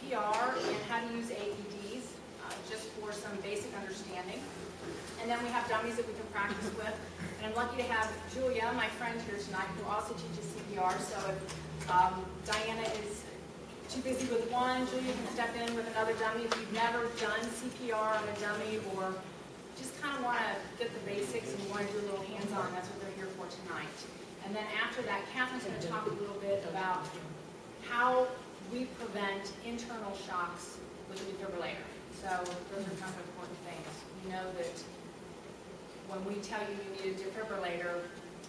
CPR and how to use AEDs, just for some basic understanding. And then we have dummies that we can practice with. And I'm lucky to have Julia, my friend here tonight, who also teaches CPR. So if Diana is too busy with one, Julia can step in with another dummy. If you've never done CPR on a dummy or just kind of want to get the basics and you want to do a little hands-on, that's what they're here for tonight. And then after that, Catherine's going to talk a little bit about how we prevent internal shocks with a defibrillator. So those are kind of important things. We know that when we tell you you need a defibrillator,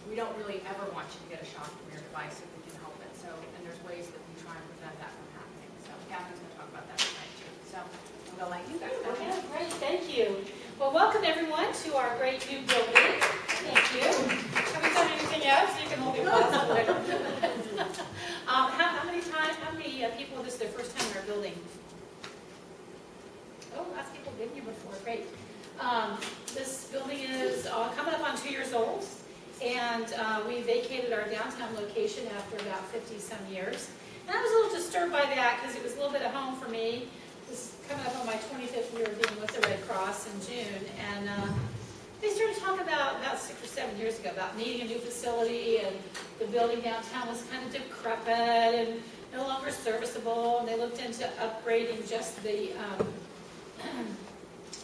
we don't really ever want you to get a shock from your device if we can help it. So, and there's ways that we try and prevent that from happening. So Catherine's going to talk about that tonight too. So I'm going to let you guys go. Okay, great, thank you. Well, welcome everyone to our great new building. Thank you. Have we done anything else? You can hold your applause later. How many people, this is their first time in our building? Oh, lots of people have been here before, great. This building is coming up on 2 years old, and we vacated our downtown location after about 50-some years. And I was a little disturbed by that because it was a little bit of home for me. This is coming up on my 25th year of being with the Red Cross in June, and they started talking about 6 or 7 years ago about needing a new facility, and the building downtown was kind of decrepit and no longer serviceable, and they looked into upgrading just the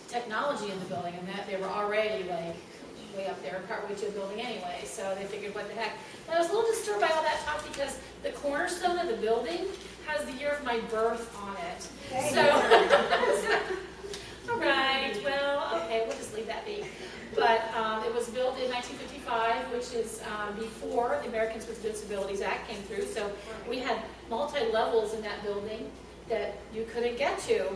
technology in the building, and that they were already like way up there, partway to the building anyway, so they figured what the heck. And I was a little disturbed by all that talk because the cornerstone of the building has the year of my birth on it. So, all right, well, okay, we'll just leave that be. But it was built in 1955, which is before the Americans with Disabilities Act came through. So we had multi-levels in that building that you couldn't get to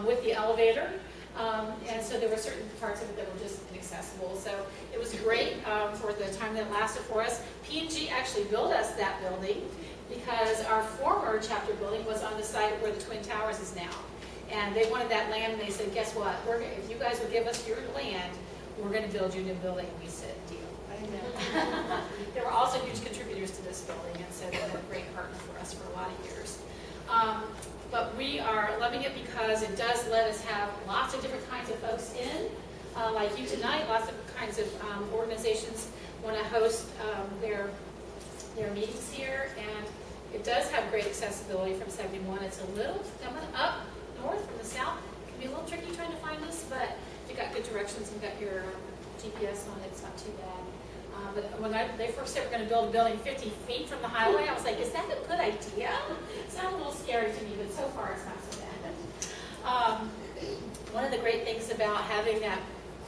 with the elevator. And so there were certain parts of it that were just inaccessible. So it was great for the time that it lasted for us. P&G actually built us that building because our former chapter building was on the site where the Twin Towers is now. And they wanted that land, and they said, guess what? If you guys will give us your land, we're going to build you a new building. And we said, deal. They were also huge contributors to this building, and so they were a great partner for us for a lot of years. But we are loving it because it does let us have lots of different kinds of folks in. Like you tonight, lots of kinds of organizations want to host their meetings here, and it does have great accessibility from 71. It's a little coming up north from the south. It can be a little tricky trying to find this, but you got good directions and got your GPS on it, it's not too bad. But when they first said we're going to build a building 50 feet from the highway, I was like, is that a good idea? It sounded a little scary to me, but so far it's not so bad. One of the great things about having that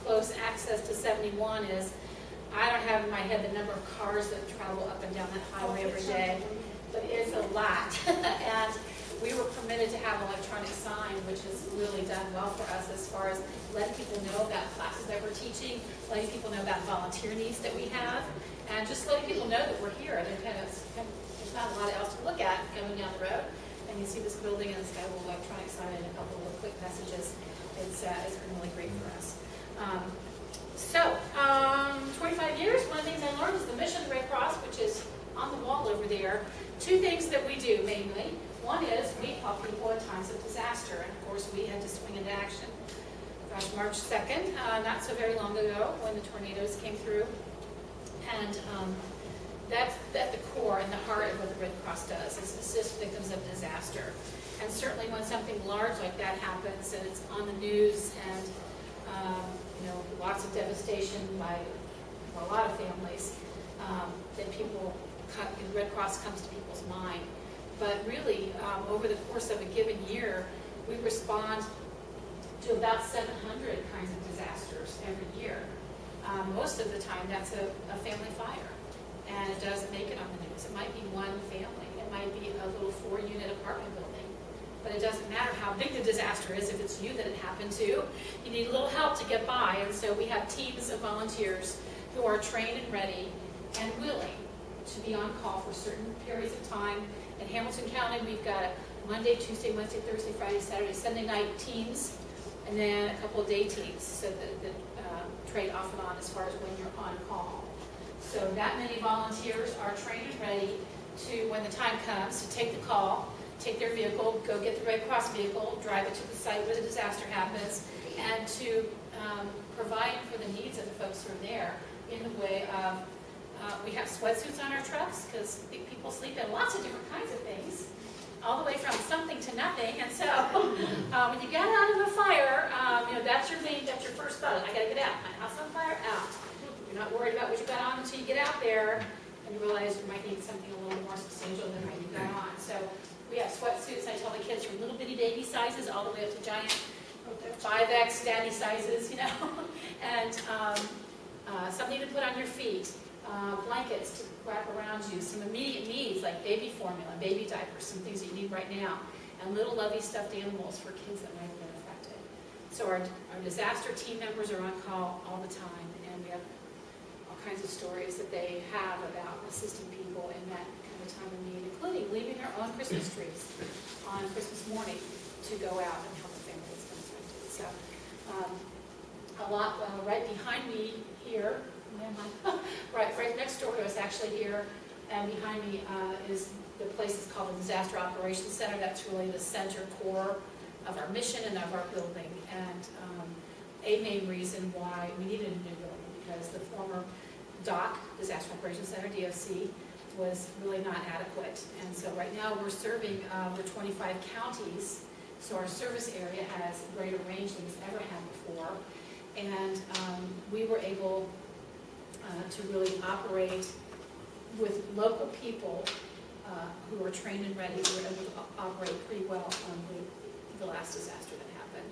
close access to 71 is I don't have in my head the number of cars that travel up and down that highway every day, but it's a lot. And we were permitted to have electronic sign, which has really done well for us as far as letting people know about classes that we're teaching, letting people know about volunteer needs that we have, and just letting people know that we're here. There's not a lot else to look at going down the road, and you see this building and it's got a little electronic sign and a couple of quick messages. It's been really great for us. 25 years, one of the things I learned is the mission of the Red Cross, which is on the wall over there. Two things that we do mainly. One is we help people in times of disaster, and of course we had to swing into action. Gosh, March 2nd, not so very long ago, when the tornadoes came through, and that's at the core and the heart of what the Red Cross does, is assist victims of disaster. And certainly when something large like that happens and it's on the news and lots of devastation by a lot of families, then the Red Cross comes to people's mind. But really, over the course of a given year, we respond to about 700 kinds of disasters every year. Most of the time, that's a family fire, and it doesn't make it on the news. It might be one family. It might be a little 4-unit apartment building. But it doesn't matter how big the disaster is. If it's you that it happened to, you need a little help to get by. And so we have teams of volunteers who are trained and ready and willing to be on call for certain periods of time. In Hamilton County, we've got Monday, Tuesday, Wednesday, Thursday, Friday, Saturday, Sunday night teams, and then a couple of day teams, so that trade off and on as far as when you're on call. So that many volunteers are trained and ready to, when the time comes, to take the call take their vehicle, go get the Red Cross vehicle, drive it to the site where the disaster happens, and to provide for the needs of the folks who are there in the way of, we have sweatsuits on our trucks because people sleep in lots of different kinds of things, all the way from something to nothing. And so when you get out of a fire, that's your first thought. I gotta get out. My house on fire, out. You're not worried about what you got on until you get out there and you realize you might need something a little more substantial than what you got on. So we have sweatsuits. I tell the kids from little bitty baby sizes all the way up to giant 5X daddy sizes, and something to put on your feet, blankets to wrap around you, some immediate needs like baby formula, baby diapers, some things that you need right now, and little lovey stuffed animals for kids that might have been affected. So our disaster team members are on call all the time, and we have all kinds of stories that they have about assisting people in that kind of time of need, including leaving their own Christmas trees on Christmas morning to go out and help a family that's been affected. So a lot right behind me here, right next door to us actually here, and behind me is the place is called the Disaster Operations Center. That's really the center core of our mission and of our building. And a main reason why we needed a new building, because the former DOC, Disaster Operations Center, DOC, was really not adequate. And so right now we're serving over 25 counties, so our service area has greater range than it's ever had before. And we were able to really operate with local people who were trained and ready. We were able to operate pretty well on the last disaster that happened.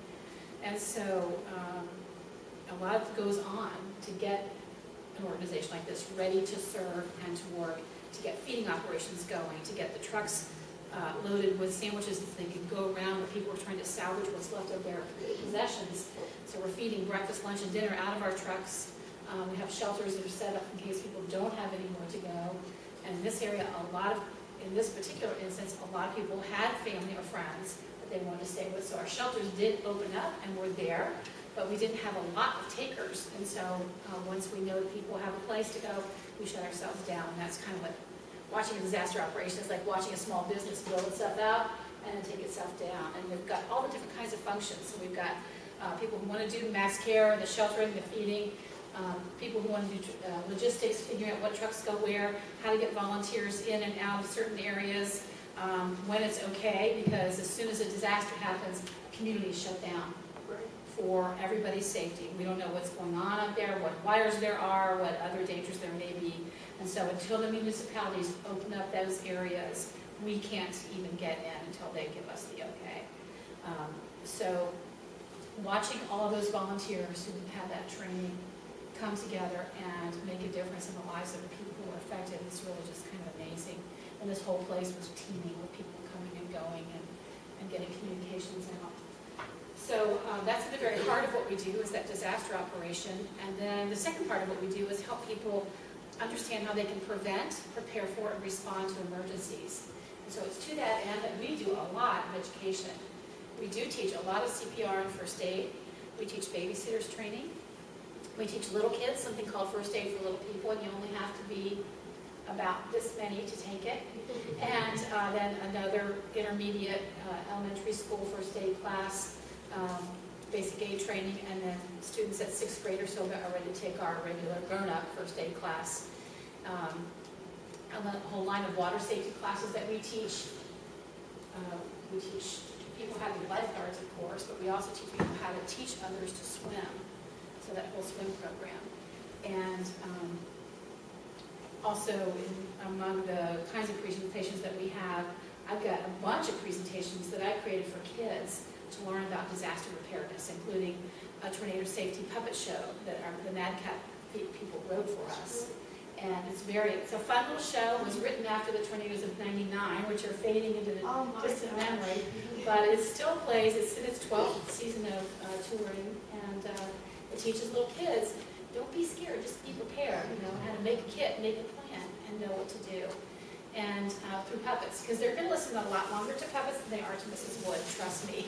And so a lot goes on to get an organization like this ready to serve and to work, to get feeding operations going, to get the trucks loaded with sandwiches so they could go around where people are trying to salvage what's left of their possessions. So we're feeding breakfast, lunch, and dinner out of our trucks. We have shelters that are set up in case people don't have anywhere to go. And in this area, in this particular instance, a lot of people had family or friends that they wanted to stay with. So our shelters did open up and were there, but we didn't have a lot of takers. And so once we know that people have a place to go, we shut ourselves down. And that's kind of what watching a disaster operation is like, watching a small business build itself out and then take itself down. And we've got all the different kinds of functions. So we've got people who want to do mass care, the sheltering, the feeding, people who want to do logistics, figuring out what trucks go where, how to get volunteers in and out of certain areas, when it's okay, because as soon as a disaster happens, communities shut down for everybody's safety. We don't know what's going on up there, what wires there are, what other dangers there may be. And so until the municipalities open up those areas, we can't even get in until they give us the okay. So watching all of those volunteers who have that training come together and make a difference in the lives of the people who are affected is really just kind of amazing. And this whole place was teeming with people coming and going and getting communications out. So that's at the very heart of what we do, is that disaster operation. And then the second part of what we do is help people understand how they can prevent, prepare for, and respond to emergencies. And so it's to that end that we do a lot of education. We do teach a lot of CPR and first aid. We teach babysitters training. We teach little kids something called first aid for little people, and you only have to be about this many to take it. And then another intermediate elementary school first aid class, basic aid training, and then students at 6th grade or so are ready to take our regular grown-up first aid class. And a whole line of water safety classes that we teach. We teach people how to be lifeguards, of course, but we also teach people how to teach others to swim. So that whole swim program. And also among the kinds of presentations that we have, I've got a bunch of presentations that I created for kids to learn about disaster preparedness, including a tornado safety puppet show that the MadCap people wrote for us. And it's a fun little show. It was written after the tornadoes of '99, which are fading into the distant memory. But it still plays. It's in its 12th season of touring, and it teaches little kids, don't be scared, just be prepared. How to make a kit, make a plan, and know what to do. And through puppets, because they're going to listen a lot longer to puppets than they are to Mrs. Wood, trust me.